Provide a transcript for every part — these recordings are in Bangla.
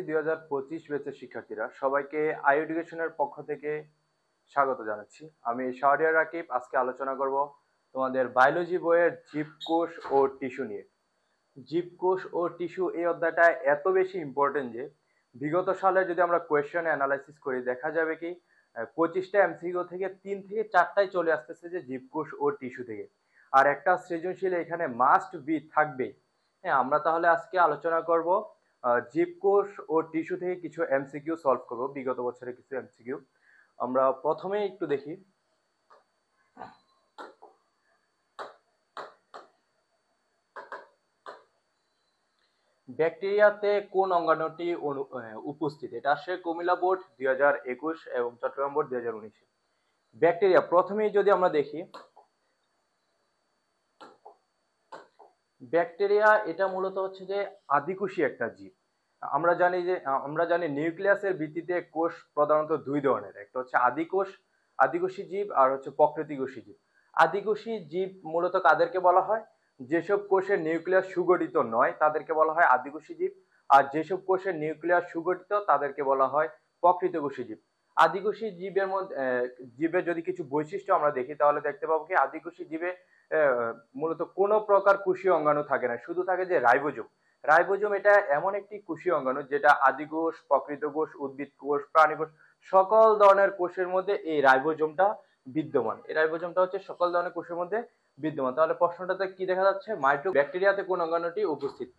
2025 ব্যাচের শিক্ষার্থীরা সবাইকে আই এডুকেশনের পক্ষ থেকে স্বাগত জানাচ্ছি। আমি শাহরিয়ার রাকিব। আজকে আলোচনা করব তোমাদের বায়োলজি বইয়ের জীবকোষ ও টিস্যু নিয়ে। জীবকোষ ও টিস্যু এই অধ্যায়টা এত বেশি ইম্পর্টেন্ট যে বিগত সালে যদি আমরা কোয়েশ্চেন অ্যানালাইসিস করি দেখা যাবে কি 25টা এমসিকিউ থেকে 3 থেকে 4টাই চলে আসতেছে যে জীবকোষ ও টিস্যু থেকে, আর একটা সৃজনশীল এখানে মাস্ট বি থাকবে। হ্যাঁ, আমরা তাহলে আজকে আলোচনা করব জীবকোষ ও টিস্যু থেকে কিছু এমসিকিউ সলভ করব, বিগত বছরের কিছু এমসিকিউ। আমরা প্রথমে একটু দেখি ব্যাকটেরিয়াতে কোন অঙ্গাণুটি উপস্থিত। এটা আসে কুমিল্লা বোর্ড 2021 এবং চট্টগ্রাম বোর্ড 2019। ব্যাকটেরিয়া প্রথমেই যদি আমরা দেখি, ব্যাকটেরিয়া এটা মূলত হচ্ছে যে আদিকোষী একটা জীব। আমরা জানি নিউক্লিয়াসের ভিত্তিতে কোষ প্রধানত দুই ধরনের, একটা হচ্ছে আদিকোষী জীব আর হচ্ছে প্রকৃতিকোষী জীব। আদিকোষী জীব মূলত কাদেরকে বলা হয়? যেসব কোষের নিউক্লিয়াস সুগঠিত নয় তাদেরকে বলা হয় আদিকোষী জীব, আর যেসব কোষের নিউক্লিয়াস সুগঠিত তাদেরকে বলা হয় প্রকৃতকোষী জীব। আদিকোষী জীবের মধ্যে জীবের যদি কিছু বৈশিষ্ট্য আমরা দেখি তাহলে দেখতে পাবো কি আদিকোষী জীবে মূলত কোনো প্রকার কোষীয় অঙ্গাণু থাকে না, শুধু থাকে যে রাইবোজোম। রাইবোজোম এটা এমন একটি কোষীয় অঙ্গাণু যেটা আদিকোষ, প্রকৃত কোষ, উদ্ভিদ কোষ, প্রাণী কোষ সকল ধরনের কোষের মধ্যে এই রাইবোজোমটা বিদ্যমান। এই রাইবোজোমটা হচ্ছে সকল ধরনের কোষের মধ্যে বিদ্যমান। তাহলে প্রশ্নটাতে কি দেখা যাচ্ছে? ব্যাকটেরিয়াতে কোন অঙ্গাণুটি উপস্থিত?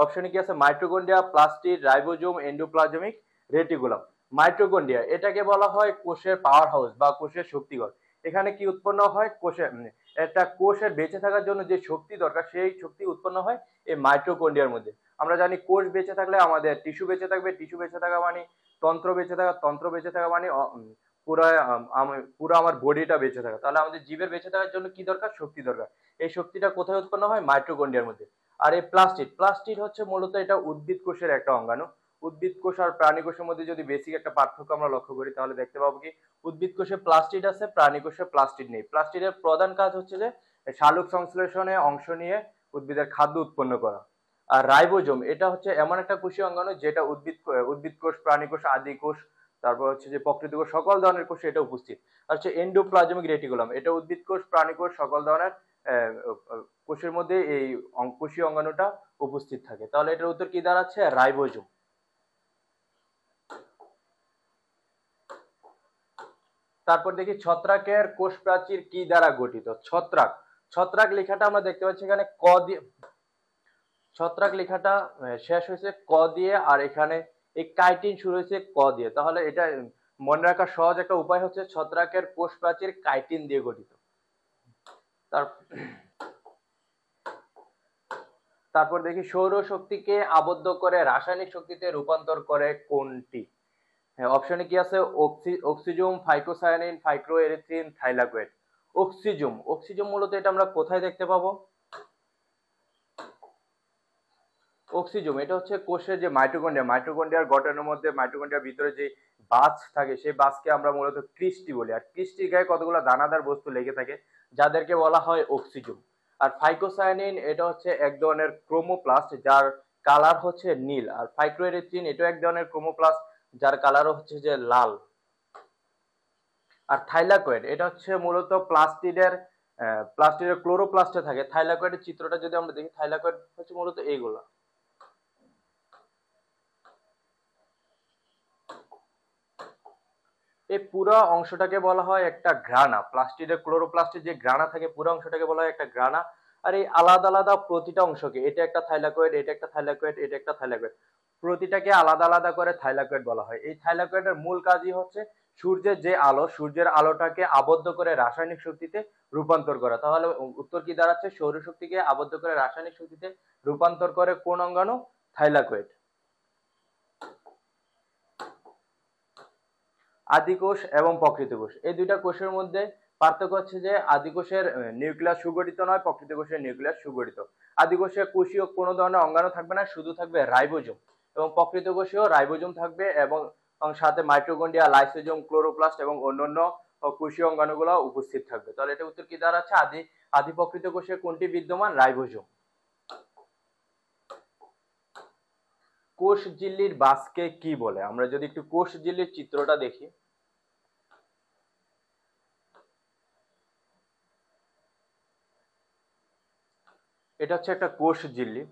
অপশনে কি আছে? Mitochondria, plastid, ribosome, endoplasmic reticulum. Mitochondria এটাকে বলা হয় কোষের পাওয়ার হাউস বা কোষের শক্তিঘর। এখানে কি উৎপন্ন হয়? একটা কোষের বেঁচে থাকার জন্য যে শক্তি দরকার সেই শক্তি উৎপন্ন হয় এই মাইটোকন্ড্রিয়ার মধ্যে। আমরা জানি কোষ বেঁচে থাকলে আমাদের টিস্যু বেঁচে থাকবে, টিস্যু বেঁচে থাকা মানে তন্ত্র বেঁচে থাকা, তন্ত্র বেঁচে থাকা মানে পুরো আমার বডিটা বেঁচে থাকা। তাহলে আমাদের জীবের বেঁচে থাকার জন্য কি দরকার? শক্তি দরকার। এই শক্তিটা কোথায় উৎপন্ন হয়? মাইটোকন্ড্রিয়ার মধ্যে। আর এই প্লাস্টিড হচ্ছে মূলত এটা উদ্ভিদ কোষের একটা অঙ্গাণু। উদ্ভিদ কোষ আর প্রাণী কোষের মধ্যে যদি বেসিক একটা পার্থক্য আমরা লক্ষ্য করি তাহলে দেখতে পাবো কি উদ্ভিদ কোষে প্লাস্টিড আছে, প্রাণী কোষে প্লাস্টিড নেই। প্লাস্টিডের প্রধান কাজ হচ্ছে যে শালক সংশ্লেষণে অংশ নিয়ে উদ্ভিদের খাদ্য উৎপন্ন করা। আর রাইবোজোম এটা হচ্ছে এমন একটা কোষীয় অঙ্গাণু যেটা উদ্ভিদ কোষ, প্রাণী কোষ, আদি কোষ, তারপর হচ্ছে যে প্রকৃত কোষ সকল ধরনের কোষে এটা উপস্থিত। আর হচ্ছে এন্ডোপ্লাজমিক রেটিকুলাম এটা উদ্ভিদ কোষ, প্রাণী কোষ সকল ধরনের কোষের মধ্যে এই কোষীয় অঙ্গাণুটা উপস্থিত থাকে। তাহলে এটার উত্তর কি দাঁড়াচ্ছে? রাইবোজোম। তারপর দেখি ছত্রাকের কোষ প্রাচীর কি দ্বারা গঠিত। ছত্রাক লেখাটা আমরা দেখতে পাচ্ছি এখানে ক দিয়ে, ছত্রাক লেখাটা শেষ হয়েছে ক দিয়ে, আর এখানে এই কাইটিন শুরু হয়েছে ক দিয়ে। তাহলে এটা মনে রাখার সহজ একটা উপায় হচ্ছে ছত্রাকের কোষ প্রাচীর কাইটিন দিয়ে গঠিত। তারপর দেখি সৌরশক্তিকে আবদ্ধ করে রাসায়নিক শক্তিতে রূপান্তর করে কোনটি? হ্যাঁ, অপশনে কি আছে? অক্সিজম, ফাইটোসায়ানিন, ফাইক্রোএরিথ্রিন, থাইলাকোয়েড। অক্সিজম মূলত এটা আমরা কোথায় দেখতে পাবো? অক্সিজম এটা হচ্ছে কোষের যে মাইটোকন্ড্রিয়ার গঠনের মধ্যে মাইটোকন্ড্রিয়ার ভিতরে যে বাচ থাকে সেই বাচকে আমরা মূলত ক্রিস্টি বলি, আর ক্রিস্টির গায়ে কতগুলো দানাদার বস্তু লেগে থাকে যাদেরকে বলা হয় অক্সিজম। আর ফাইকোসায়ানিন এটা হচ্ছে এক ধরনের ক্রোমোপ্লাস্ট যার কালার হচ্ছে নীল, আর ফাইক্রোএরিথ্রিন এটা এক ধরনের ক্রোমোপ্লাস্ট যার কালার হচ্ছে যে লাল। আর থাইলাকয়েড এটা হচ্ছে মূলত প্লাস্টিডের ক্লোরোপ্লাস্টে থাকে। থাইলাকয়েডের চিত্রটা যদি আমরা দেখি, থাইলাকয়েড হচ্ছে মূলত এইগুলা। এই পুরো অংশটাকে বলা হয় একটা গ্রানা। প্লাস্টিডের ক্লোরোপ্লাস্টের যে গ্রানা থাকে পুরো অংশটাকে বলা হয় একটা গ্রানা। আর এই আলাদা আলাদা প্রতিটা অংশকে, এটা একটা থাইলাকয়েড, এটা একটা থাইলাকয়েড, এটা একটা থাইলাকয়েড, প্রতিটাকে আলাদা আলাদা করে থাইলাকয়েড বলা হয়। এই থাইলাকয়েডের মূল কাজই হচ্ছে সূর্যের যে আলো, সূর্যের আলোটাকে আবদ্ধ করে রাসায়নিক শক্তিতে রূপান্তর করা। তাহলে উত্তর কি দাঁড়াচ্ছে? সৌরশক্তিকে আবদ্ধ করে রাসায়নিক শক্তিতে রূপান্তর করে কোন অঙ্গাণু? থাইলাকয়েড। আদিকোষ এবং প্রকৃত কোষ এই দুইটা কোষের মধ্যে পার্থক্য হচ্ছে যে আদিকোষের নিউক্লিয়াস সুগঠিত নয়, প্রকৃত কোষের নিউক্লিয়াস সুগঠিত। আদিকোষে কোষীয় কোনো ধরনের অঙ্গাণু থাকবে না, শুধু থাকবে রাইবোজোম। এবং প্রকৃত কোষেও রাইবোজোম থাকবে এবং সাথে মাইটোকন্ড্রিয়া, লাইসোজোম, ক্লোরোপ্লাস্ট এবং অন্যান্য কোষীয় অঙ্গাণুগুলো উপস্থিত থাকবে। তাহলে এটা উত্তর কি দাঁড়াচ্ছে? আদি প্রকৃত কোষে কোনটি বিদ্যমান? রাইবোজোম। কোষঝিল্লির বাসকে কি বলে? আমরা যদি একটু কোষঝিল্লির চিত্রটা দেখি, এটা হচ্ছে একটা কোষঝিল্লি।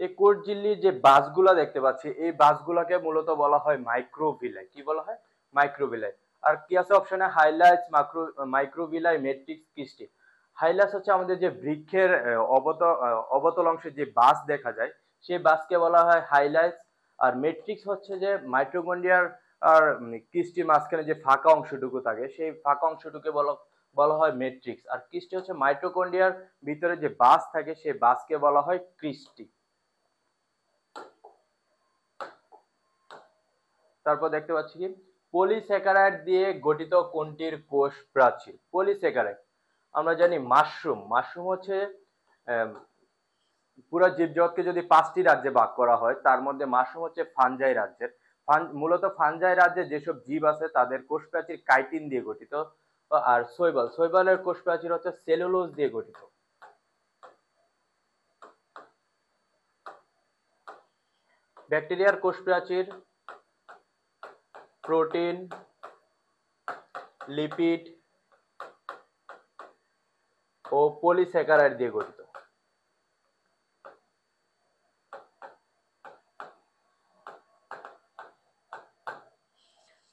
এই কোষঝিল্লির যে বাসগুলা দেখতে পাচ্ছি, এই বাসগুলাকে মূলত বলা হয় মাইক্রোভিলাই। কি বলা হয়? মাইক্রোভিলাই। আর কি আছে অপশনে? হাইলাস, মাইক্রোভিলাই, ম্যাট্রিক্স, কিস্টি। হাইলাস হচ্ছে আমাদের যে বৃক্ষের অবতল অংশে যে বাস দেখা যায়, সেই বাসকে বলা হয় হাইলাস। আর ম্যাট্রিক্স হচ্ছে যে মাইটোকন্ড্রিয়ার আর কিস্টির মাঝখানে যে ফাঁকা অংশটুকু থাকে, সেই ফাঁকা অংশটুকু বলা বলা হয় ম্যাট্রিক্স। আর কিস্টি হচ্ছে মাইটোকন্ড্রিয়ার ভিতরে যে বাস থাকে, সেই বাসকে বলা হয় ক্রিস্টি। তারপর দেখতে পাচ্ছি কি, পলিস্যাকারাইড দিয়ে গঠিত কোনটির কোষ প্রাচীর? পলিস্যাকারাইড, আমরা জানি মাশরুম হচ্ছে পুরো জীবজগৎকে যদি 5টি রাজ্যে ভাগ করা হয়, তার মধ্যে মাশরুম হচ্ছে ফানজাই রাজ্যের। মূলত ফানজাই রাজ্যে যেসব জীব আছে তাদের কোষ প্রাচীর কাইটিন দিয়ে গঠিত। আর শৈবালের কোষ প্রাচীর হচ্ছে সেলুলোজ দিয়ে গঠিত। ব্যাকটেরিয়ার কোষ প্রাচীর প্রোটিন, লিপিড ও পলিস্যাকারাইড দিয়ে গঠিত।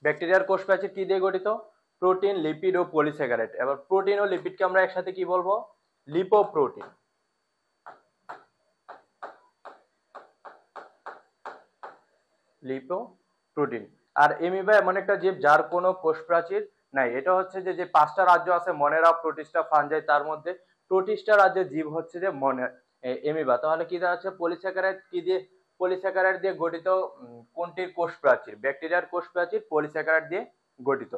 ব্যাকটেরিয়ার কোষ প্রাচীর কি দিয়ে গঠিত? প্রোটিন, লিপিড ও পলিস্যাকারাইড। এবার প্রোটিন ও লিপিডকে আমরা একসাথে কি বলবো? লিপোপ্রোটিন। লিপোপ্রোটিন। আর এমিবা এমন একটা জীব যার কোনো কোষ প্রাচীর নাই। এটা হচ্ছে যে 5টা রাজ্য আছে, মনেরা, প্রোটিস্টা, ফানজাই, তার মধ্যে প্রোটিস্টা রাজ্যের জীব হচ্ছে যে এমিবা। তাহলে কি দাঁড়াচ্ছে? পলিস্যাকারাইড কি দিয়ে? পলিস্যাকারাইড দিয়ে গঠিত কোনটির কোষ প্রাচীর? ব্যাকটেরিয়ার কোষ প্রাচীর পলিস্যাকারাইড দিয়ে গঠিত।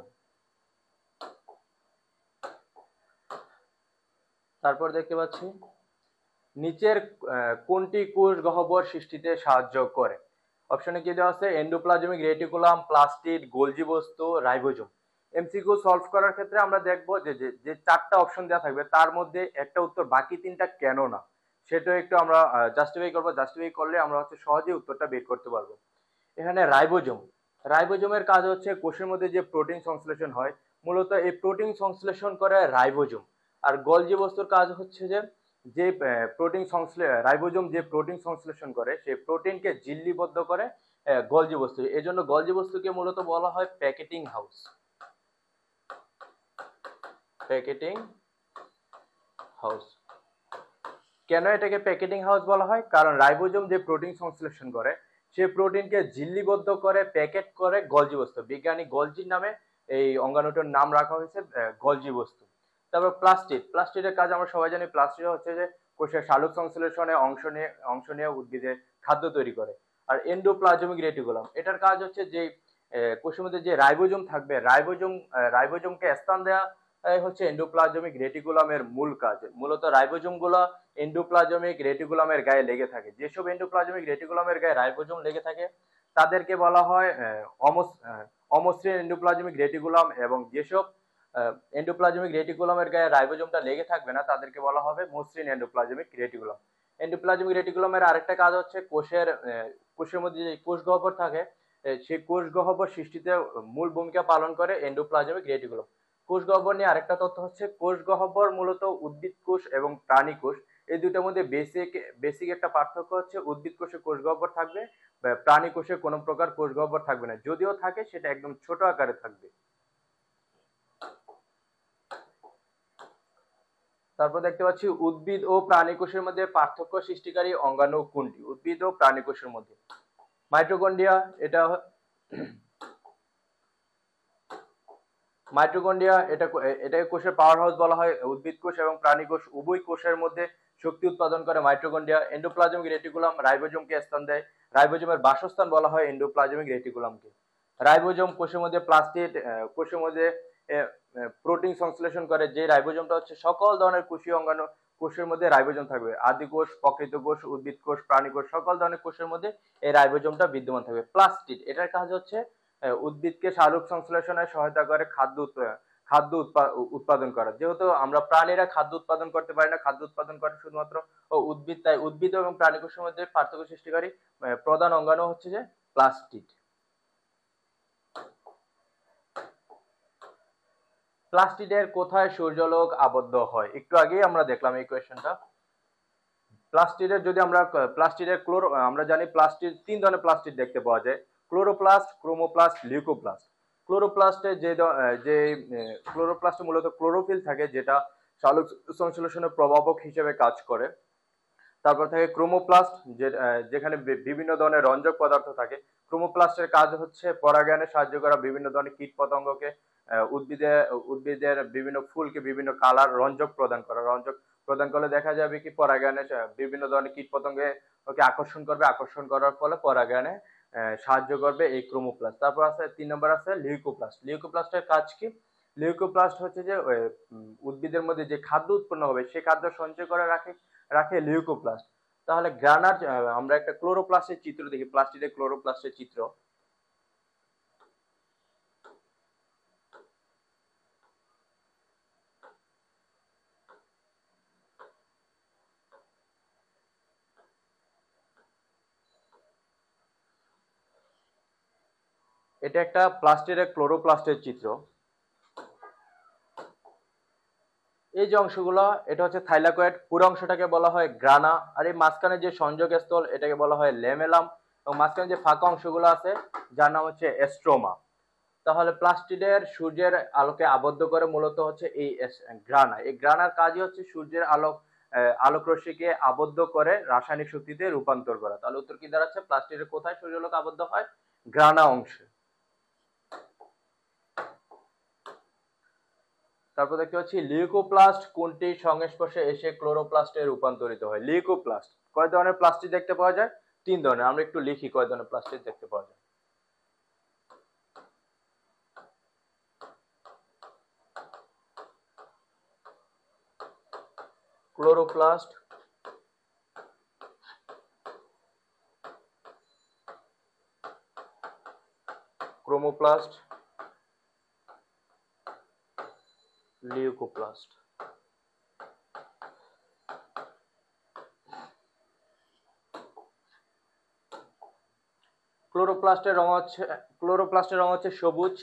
তারপর দেখতে পাচ্ছি নিচের কোনটি কোষ গহ্বর সৃষ্টিতে সাহায্য করে? অপশনে কি দেওয়া আছে? এন্ডোপ্লাজমিক রেটিকুলাম, প্লাস্টিড, গোলজি বস্তু, রাইবোজোম। এমসিকিউ সলভ করার ক্ষেত্রে আমরা দেখব যে যে 4টা অপশন দেওয়া থাকবে তার মধ্যে একটা উত্তর, বাকি 3টা কেন না, সেটা একটু আমরা জাস্টিফাই করব। জাস্টিফাই করলে আমরা হচ্ছে সহজেই উত্তরটা বের করতে পারবো। এখানে রাইবোজোমের কাজ হচ্ছে কোষের মধ্যে যে প্রোটিন সংশ্লেষণ হয়, মূলত এই প্রোটিন সংশ্লেষণ করে রাইবোজোম। আর গলজি বস্তুর কাজ হচ্ছে যে যে রাইবোজোম যে প্রোটিন সংশ্লেষণ করে, সেই প্রোটিনকে ঝিল্লিবদ্ধ করে গলজি বস্তু। এজন্য গলজি বস্তুকে মূলত বলা হয় প্যাকেটিং হাউস। Packeting house. কেন এটাকে প্যাকেটিং হাউস বলা হয়? কারণ রাইবোজোম যে প্রোটিন সংশ্লেষণ করে, সে প্রোটিনকে ঝিল্লিবদ্ধ করে প্যাকেট করে গলজি বস্তু। বিজ্ঞানী গলজির নামে এই অঙ্গাণুটার নাম রাখা হয়েছে গলজি বস্তু। তারপর প্লাস্টিডের কাজ আমরা সবাই জানি। প্লাস্টিড হচ্ছে যে কোষের সালোক সংশ্লেষণে অংশ নিয়ে উদ্ভিদে খাদ্য তৈরি করে। আর এন্ডোপ্লাজমিক রেটিকুলাম, এটার কাজ হচ্ছে যে কোষের মধ্যে যে রাইবোজোম থাকবে, রাইবোজোমকে স্থান দেওয়া হচ্ছে এন্ডোপ্লাজমিক রেটিকুলামের মূল কাজ। মূলত রাইবোজোম গুলো এন্ডোপ্লাজমিক রেটিকুলামের গায়ে লেগে থাকে। যেসব এন্ডোপ্লাজমিক রেটিকুলামের গায়ে রাইবোজোম লেগে থাকে তাদেরকে বলা হয় অমসৃণ এন্ডোপ্লাজমিক রেটিকুলাম, এবং যেসব এন্ডোপ্লাজমিক রেটিকুলামের গায়ে রাইবোজোমটা লেগে থাকবে না তাদেরকে বলা হবে মসৃণ এন্ডোপ্লাজমিক রেটিকুলাম। এন্ডোপ্লাজমিক রেটিকুলামের আরেকটা কাজ হচ্ছে কোষের মধ্যে যে কোষ গহ্বর থাকে, সেই কোষ গহ্বর সৃষ্টিতে মূল ভূমিকা পালন করে এন্ডোপ্লাজমিক রেটিকুলাম। কোষ গহ্বর নিয়ে আরেকটা তথ্য হচ্ছে, কোষ গহ্বর মূলত উদ্ভিদ কোষ এবং প্রাণী কোষ, এই দুটোর মধ্যে বেসিক একটা পার্থক্য হচ্ছে উদ্ভিদ কোষে কোষ গহ্বর থাকবে, প্রাণী কোষে কোনো প্রকার কোষ গহ্বর থাকবে না। যদিও থাকে সেটা একদম ছোট আকারে থাকবে। তারপর দেখতে পাচ্ছি উদ্ভিদ ও প্রাণী কোষের মধ্যে পার্থক্য সৃষ্টিকারী অঙ্গাণু কোনটি? উদ্ভিদ ও প্রাণী কোষের মধ্যে মাইটোকন্ড্রিয়া। এটাকে কোষের পাওয়ার হাউস বলা হয়। উদ্ভিদ কোষ এবং প্রাণী কোষ উভয় কোষের মধ্যে শক্তি উৎপাদন করে মাইটোকন্ড্রিয়া। এন্ডোপ্লাজমিক রেটিকুলাম রাইবোজোমকে স্থান দেয়। রাইবোজোমের বাসস্থান বলা হয় এন্ডোপ্লাজমিক রেটিকুলামকে। রাইবোজোম কোষের মধ্যে কোষের মধ্যে প্রোটিন সংশ্লেষণ করে। যে রাইবোজোমটা হচ্ছে সকল ধরনের কোষীয় অঙ্গাণু কোষের মধ্যে রাইবোজোম থাকবে। আদি কোষ, প্রকৃত কোষ, উদ্ভিদ কোষ, প্রাণী কোষ, সকল ধরনের কোষের মধ্যে এই রাইবোজোমটা বিদ্যমান থাকবে। প্লাস্টিড, এটার কাজ হচ্ছে উদ্ভিদকে সালোক সংশ্লেষণে সহায়তা করে খাদ্য উৎপাদন করা। যেহেতু আমরা প্রাণীরা খাদ্য উৎপাদন করতে পারি না, খাদ্য উৎপাদন করে শুধুমাত্র উদ্ভিদ, তাই উদ্ভিদ এবং প্রাণী কোষের মধ্যে পার্থক্য সৃষ্টিকারী প্রধান অঙ্গাণু হচ্ছে যে প্লাস্টিড। প্লাস্টিডের কোথায় সূর্যালোক আবদ্ধ হয়? একটু আগেই আমরা দেখলাম এই কোয়েশ্চেনটা। প্লাস্টিডের যদি আমরা প্লাস্টিডের আমরা জানি প্লাস্টিড ৩ ধরনের প্লাস্টিড দেখতে পাওয়া যায়: ক্লোরোপ্লাস্ট, ক্রোমোপ্লাস্ট, লিউকোপ্লাস্ট। ক্লোরোপ্লাস্টে যে ক্লোরোপ্লাস্টে মূলত ক্লোরোফিল থাকে, যেটা সালোক সংশ্লেষণের প্রভাবক হিসেবে কাজ করে। তারপর থাকে ক্রোমোপ্লাস্ট, যেখানে বিভিন্ন ধরনের রঞ্জক পদার্থ থাকে। ক্রোমোপ্লাস্টের কাজ হচ্ছে পরাগায়নে সাহায্য করা বিভিন্ন ধরনের কীট পতঙ্গকে, উদ্ভিদের বিভিন্ন ফুলকে বিভিন্ন কালার রঞ্জক প্রদান করা। রঞ্জক প্রদান করলে দেখা যাবে কি পরাগায়নে বিভিন্ন ধরনের কীট পতঙ্গে ওকে আকর্ষণ করবে, আকর্ষণ করার ফলে পরাগায়নে সাহায্য করবে এই ক্রোমোপ্লাস্ট। তারপর আছে ৩ নম্বর আছে লিউকোপ্লাস্ট। লিউকোপ্লাস্টের কাজ কি? লিউকোপ্লাস্ট হচ্ছে যে উদ্ভিদের মধ্যে যে খাদ্য উৎপন্ন হবে সেই খাদ্য সঞ্চয় করে রাখে লিউকোপ্লাস্ট। তাহলে গ্রানার, আমরা একটা ক্লোরোপ্লাস্টের চিত্র দেখি, প্লাস্টিডের ক্লোরোপ্লাস্টের চিত্র। এটা একটা প্লাস্টিডের ক্লোরোপ্লাস্টের চিত্র। এই যে অংশগুলো, এটা হচ্ছে থাইলাকয়েড, পুরো অংশটাকে বলা হয় গ্রানা, আর এই মাঝখানে যে সংযোগ স্থল এটাকে বলা হয় লেমেলাম, এবং মাঝখানে যে ফাঁকা অংশগুলো আছে যার নাম হচ্ছে এস্ট্রোমা। তাহলে প্লাস্টিডের সূর্যের আলোকে আবদ্ধ করে মূলত হচ্ছে এই গ্রানা। এই গ্রানার কাজই হচ্ছে সূর্যের আলোক রশ্মিকে আবদ্ধ করে রাসায়নিক শক্তিতে রূপান্তর করা। তাহলে উত্তর কি দাঁড়াচ্ছে? প্লাস্টিডের কোথায় সূর্যালোক আবদ্ধ হয়? গ্রানা অংশে। তারপর দেখতে পাচ্ছি লিউকোপ্লাস্ট কোনটির সংস্পর্শে এসে ক্লোরোপ্লাস্টে রূপান্তরিত হয়? লিউকোপ্লাস্ট কয় ধরনের প্লাস্টিড দেখতে পাওয়া যায়? ৩ ধরনের। আমরা একটু লিখি কয় ধরনের প্লাস্টিড দেখতে পাওয়া যায়। Chloroplast, chromoplast, leucoplast. ক্লোরোপ্লাস্টের রং হচ্ছে সবুজ।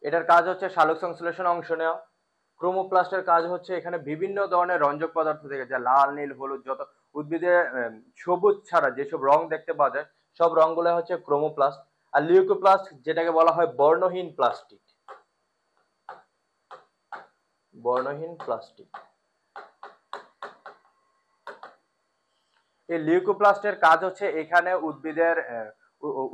এটার কাজ হচ্ছে সালোক সংশ্লেষণ অংশ নেওয়া। ক্রোমোপ্লাস্টের কাজ হচ্ছে এখানে বিভিন্ন ধরনের রঞ্জক পদার্থ থেকে, যা লাল, নীল, হলুদ, যত উদ্ভিদে সবুজ ছাড়া যেসব রং দেখতে পাওয়া যায় সব রংগুলো হচ্ছে ক্রোমোপ্লাস্ট। আর লিউকোপ্লাস্ট যেটাকে বলা হয় বর্ণহীন প্লাস্টিক। বর্ণহীন প্লাস্টিক। এই লিউকোপ্লাস্টের কাজ হচ্ছে এখানে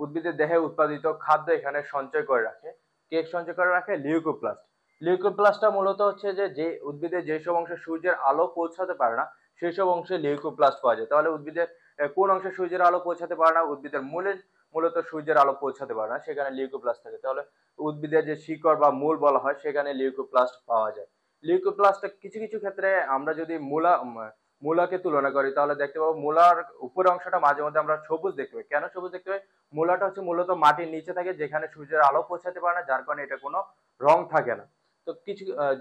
উদ্ভিদের দেহে উৎপাদিত খাদ্য এখানে সঞ্চয় করে রাখে। কে সঞ্চয় করে রাখে? লিউকোপ্লাস্ট। লিউকোপ্লাস্টটা মূলত হচ্ছে যে উদ্ভিদের যেসব অংশে সূর্যের আলো পৌঁছাতে পারে না সেই সব অংশে লিউকোপ্লাস্ট পাওয়া যায়। তাহলে উদ্ভিদের কোন অংশে সূর্যের আলো পৌঁছাতে পারে না? উদ্ভিদের মূলে মূলত সূর্যের আলো পৌঁছাতে পারে না, সেখানে লিউকোপ্লাস্ট থাকে। তাহলে উদ্ভিদের যে শিকড় বা মূল বলা হয় সেখানে লিউকোপ্লাস্ট পাওয়া যায়। লিউকোপ্লাস্ট কিছু কিছু ক্ষেত্রে আমরা যদি মূলাকে তুলনা করি তাহলে দেখতে পাবো মূলার উপরের অংশটা মাঝে মধ্যে আমরা সবুজ দেখতে পাই। কেন সবুজ দেখতে পাই? মূলাটা হচ্ছে মূলত মাটির নিচে থাকে, যেখানে সূর্যের আলো পৌঁছাতে পারে না, যার কারণে এটা কোনো রং থাকে না। তো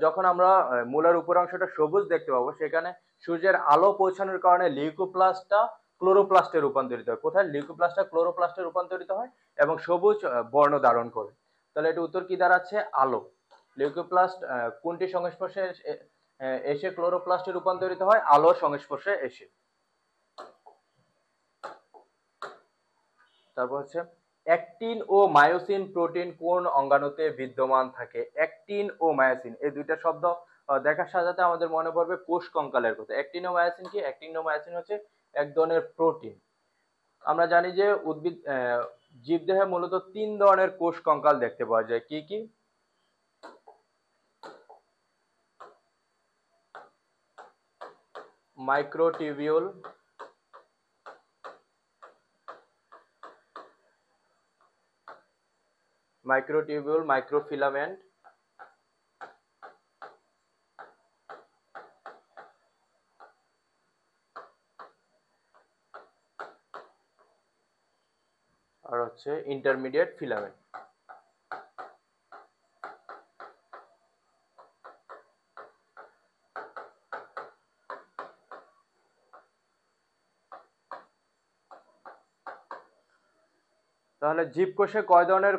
যখন আমরা মূলার উপরের অংশটা সবুজ দেখতে পাবো, সেখানে সূর্যের আলো পৌঁছানোর কারণে লিউকোপ্লাস্টটা ক্লোরোপ্লাস্টে রূপান্তরিত হয়। কোথায়? লিউকোপ্লাস্টটা ক্লোরোপ্লাস্টে রূপান্তরিত হয় এবং সবুজ বর্ণ ধারণ করে। তাহলে এটা উত্তর কি দাঁড়াচ্ছে? আলো। লিউকোপ্লাস্ট কোনটি সংস্পর্শে এসে ক্লোরোপ্লাস্টে রূপান্তরিত হয়? আলোর সংস্পর্শে এসে। তারপর হচ্ছে অ্যাক্টিন ও মায়োসিন প্রোটিন কোন অঙ্গাণুতে বিদ্যমান থাকে? অ্যাক্টিন ও মায়োসিন এই দুইটা শব্দ দেখার সাথে সাথে আমাদের মনে পড়বে কোষ কঙ্কালের কথা। অ্যাক্টিন ও মায়োসিন কি? অ্যাক্টিন ও মায়োসিন হচ্ছে এক ধরনের প্রোটিন। আমরা জানি যে জীবদেহে মূলত ৩ ধরনের কোষ কঙ্কাল দেখতে পাওয়া যায়। কি কি? মাইক্রোটিবিউল, মাইক্রোফিলামেন্ট, আর হচ্ছে ইন্টারমিডিয়েট ফিলামেন্ট। তাহলে জীবকোষে কয় ধরনের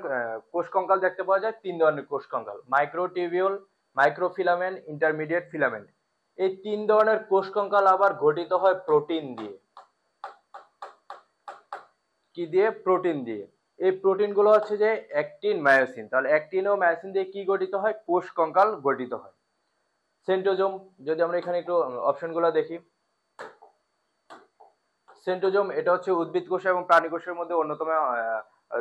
কোষ কঙ্কাল দেখতে পাওয়া যায়? 3 ধরনের কোষ কঙ্কাল, মাইক্রোটিবিউল, মাইক্রোফিলামেন্ট, ইন্টারমিডিয়েট ফিলামেন্ট। এই 3 ধরনের কোষ কঙ্কাল আবার গঠিত হয় প্রোটিন দিয়ে। কি দিয়ে? প্রোটিন দিয়ে। এই প্রোটিন গুলো হচ্ছে যে অ্যাক্টিন, মায়োসিন। তাহলে অ্যাক্টিন ও মায়োসিন দিয়ে কি গঠিত হয়? কোষ কঙ্কাল গঠিত হয়। সেন্ট্রোজোম, যদি আমরা এখানে একটু অপশনগুলো দেখি, সেন্ট্রোজোম এটা হচ্ছে উদ্ভিদ কোষ এবং প্রাণী কোষের মধ্যে অন্যতম,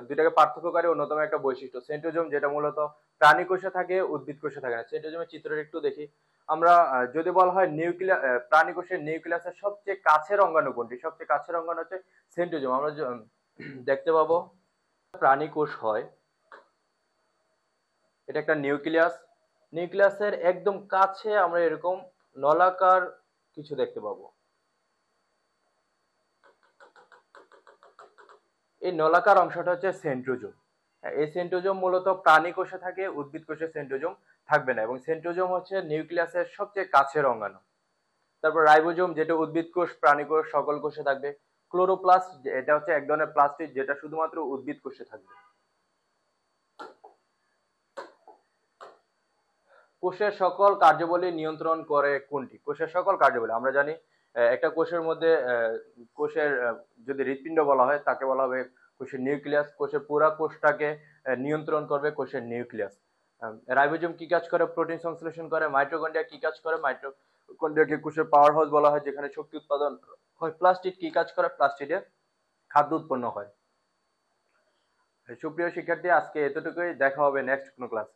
দুইটাকে পার্থক্যকারী অন্যতম একটা বৈশিষ্ট্য। সেন্ট্রোজোম যেটা মূলত প্রাণী কোষে থাকে, উদ্ভিদ কোষে থাকে না। সেন্ট্রোজোমের চিত্রটা একটু দেখি আমরা। যদি বলা হয় নিউক্লিয়াস, প্রাণী কোষের নিউক্লিয়াসের সবচেয়ে কাছের অঙ্গাণু কোনটি? সবচেয়ে কাছের অঙ্গাণু হচ্ছে সেন্ট্রোজোম। আমরা দেখতে পাবো প্রাণী কোষ হয়, এটা একটা নিউক্লিয়াস। নিউক্লিয়াসের একদম কাছে আমরা এরকম নলাকার কিছু দেখতে পাবো। এই নলাকার অংশটা হচ্ছে সেন্ট্রোজোম। এই সেন্ট্রোজোম মূলত প্রাণী কোষে থাকে, উদ্ভিদ কোষে সেন্ট্রোজোম থাকবে না, এবং সেন্ট্রোজোম হচ্ছে নিউক্লিয়াসের সবচেয়ে কাছের অঙ্গাণু। তারপর রাইবোজোম, যেটা উদ্ভিদ কোষ, প্রাণী কোষ সকল কোষে থাকবে। ক্লোরোপ্লাস্ট, এটা হচ্ছে এক ধরনের প্লাস্টিড, যেটা শুধুমাত্র উদ্ভিদ কোষে থাকবে। কোষের সকল কার্যাবলী নিয়ন্ত্রণ করে কোনটি? কোষের সকল কার্যাবলী আমরা জানি, একটা কোষের মধ্যে কোষের যদি হৃৎপিণ্ড বলা হয় তাকে বলা হবে কোষের নিউক্লিয়াস। কোষের পুরা কোষটাকে নিয়ন্ত্রণ করবে কোষের নিউক্লিয়াস। রাইবোজোম কি কাজ করে? প্রোটিন সংশ্লেষণ করে। মাইটোকন্ড্রিয়া কি কাজ করে? মাইটোকন্ড্রিয়াকে কোষের পাওয়ার হাউস বলা হয়, যেখানে শক্তি উৎপাদন হয়। প্লাস্টিড কি কাজ করে? প্লাস্টিডে খাদ্য উৎপন্ন হয়। সুপ্রিয় শিক্ষার্থী, আজকে এতটুকুই। দেখা হবে নেক্সট কোনো ক্লাসে।